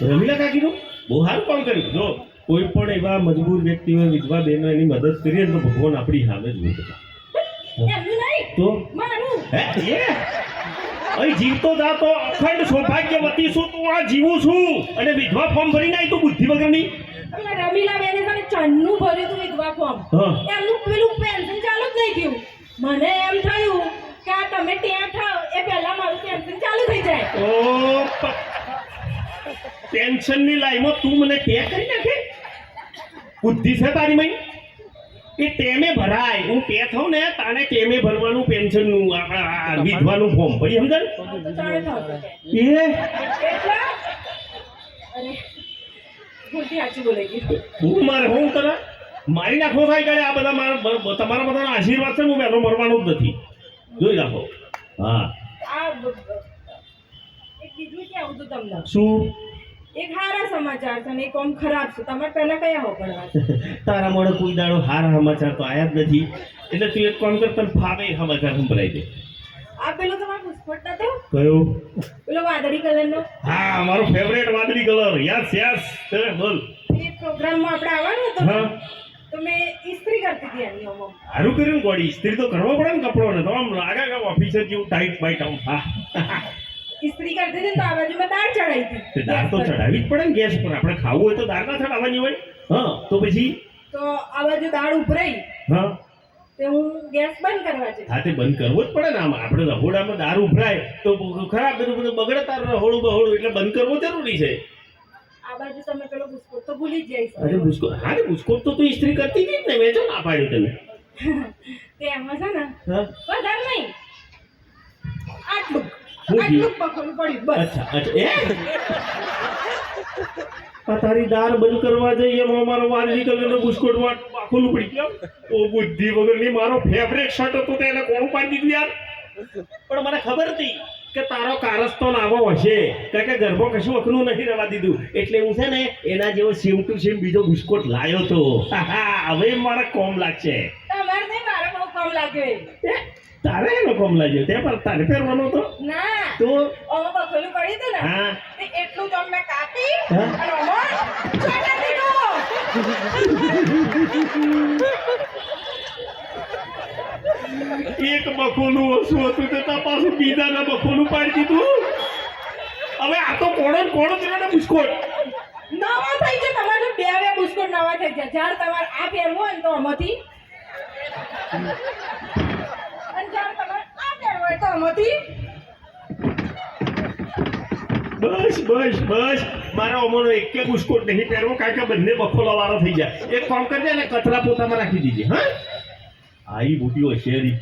રમીલા કાકીનું બહુ સારું કામ કર્યું. જો કોઈ પણ એવા મજબૂર વ્યક્તિઓ વિધવા બહેનો એની મદદ કરીએ તો ભગવાન આપણી સામે જ હોય. એમનું નહીં તો મારું હે એ અહીં જીવતો જાતો અખંડ સૌભાગ્યવતી છું તું. આ જીવું છું અને વિધવા ફોર્મ ભરીને આવી તું બુદ્ધિ વગરની. પેલા રમીલા બેને છે ને ચન્નું ભર્યું હતું વિધવા ફોર્મ. હા. એમનું પેલું પેન્શન ચાલુ જ નહીં થયું. મને એમ થયું કે આ તમે ત્યાં થાવ એ પહેલા મારું પેન્શન ચાલુ થઈ જાય. ઓ પેન્શનની લાઈનમાં તું મને પે કરી નાખે. બુદ્ધિ છે તારી મય એ ટેમે ભરાય. હું પે થાઉં ને તાને ટેમે ભરવાનું પેન્શનનું વિધવાનું ફોર્મ ભરી સમજાય તો ચાલે થશે એ એટલે અરે ખોટી સાચું બોલાઈ ગયું. હું મારે હું કરે મારી નાખો થાય કરે. આ બધા મારા તમારા બધાના આશીર્વાદ છે. હું વહેલો મરવાનો જ નથી. જોઈ રાખો. હા આ એક બીજું કેવું હતું તમને. શું એક સારા સમાચાર છે ને એક આમ ખરાબ છે. તમારે પહેલા કયા હોપડવા છે? તારા મોડે કોઈ દાડો હારા સમાચાર તો આયા જ નથી. એટલે તું એક કામ કર તને ફાવે એ સમાચાર સંભળાઈ દે. આ પેલો તમારો પુષ્પટ નતો કયો? પેલો વાદળી કલરનો હા મારો ફેવરેટ વાદળી કલર. યસ યસ બોલ. એ પ્રોગ્રામમાં આપણે આવવાનું હતું હા તો મેં ઇસ્ત્રી કરતી હતી એની ઓમો. સારું કર્યું ને ગોળી. ઇસ્ત્રી તો કરવો પડે ને કપડોને. તો આમ લાગે કે ઓફિસર જેવું ટાઈટ બાઈટ આમ. હા ઇસ્ત્રી કરતી હતી ને તો આ બાજુ મેં દાળ ચડાવી તે હતી. દાળ તો ચડાવવી જ પડે ને ગેસ પર. આપણે ખાવું હોય તો દાળ ના ચડાવવાની હોય. હા તો પછી તો આ બાજુ દાળ ઉભરાઈ હા તે હું ગેસ બંધ કરવા જઈ. હા તે બંધ કરવો જ પડે ને. આમ આપણે રહોડામાં દારૂ ઉભરાય તો ખરાબ બધું બગડે. તારું રહોડું બહોડું એટલે બંધ કરવો જરૂરી છે. આ બાજુ તમે પેલો બુસ્કોટ તો ભૂલી જ જઈશ. અરે બુસ્કો હા ને બુસ્કોટ તો તું ઇસ્ત્રી કરતી હતી જ ને. મેં તો ના પાડ્યું તને. તે એમાં છે ને હા વધારે નહીં આટલું શું થયું? આટલું પકડવું પડ્યું બસ. અચ્છા અચ્છા એ આ તારી દાળ બંધ કરવા જઈએ એમાં મારો વાદળી કલરનો બુસ્કોટ ખુલ્લું પડી ગયો. ઓ બુદ્ધિ વગરની. મારો ફેવરેટ શર્ટ હતો તો એને કોણ પાડી દીધું યાર. પણ મને ખબર હતી કે તારો કારસ્તો આવો હશે કારણ કે ગર્ભો કશું અખનું નથી રહેવા દીધું. એટલે હું છે ને એના જેવો સેમ ટુ સેમ બીજો બુસ્કોટ લાવ્યો તો. હવે મારા કોમ લાગશે. તમારે નહીં મારે બહુ કમ લાગ્યો એ. એ, તારે એનો કોમ લાગ્યો તે પણ તારે પહેરવાનો હતો ના તો ઓમાં બખોલું પડ્યું હતું ને હા તે એટલું જ મેં કાપી હા? અને ઓમાં ચોટા દીધું. એક બખોલું ઓછું હતું તે પાછું બીજાના બખોલું પાડી દીધું. હવે આ તો કોણો તેના બુસ્કોટ. નવા થઈ ગયા તમારે બે બે બુસ્કોટ નવા થઈ ગયા. જ્યારે તમારે આ પહેરવું હોય ને તો આમાંથી અને જ્યારે તમારે આ પહેરવું હોય તો આમાંથી. બસ બસ બસ મારા અમોનો એકે બુસ્કોટ નહીં પહેરવો કારણ કે બંને બખોલા વાળો થઈ જાય. એક કામ કરજે ને કચરા પોતામાં રાખી દીજે. હા આવી બુટીઓ શેરી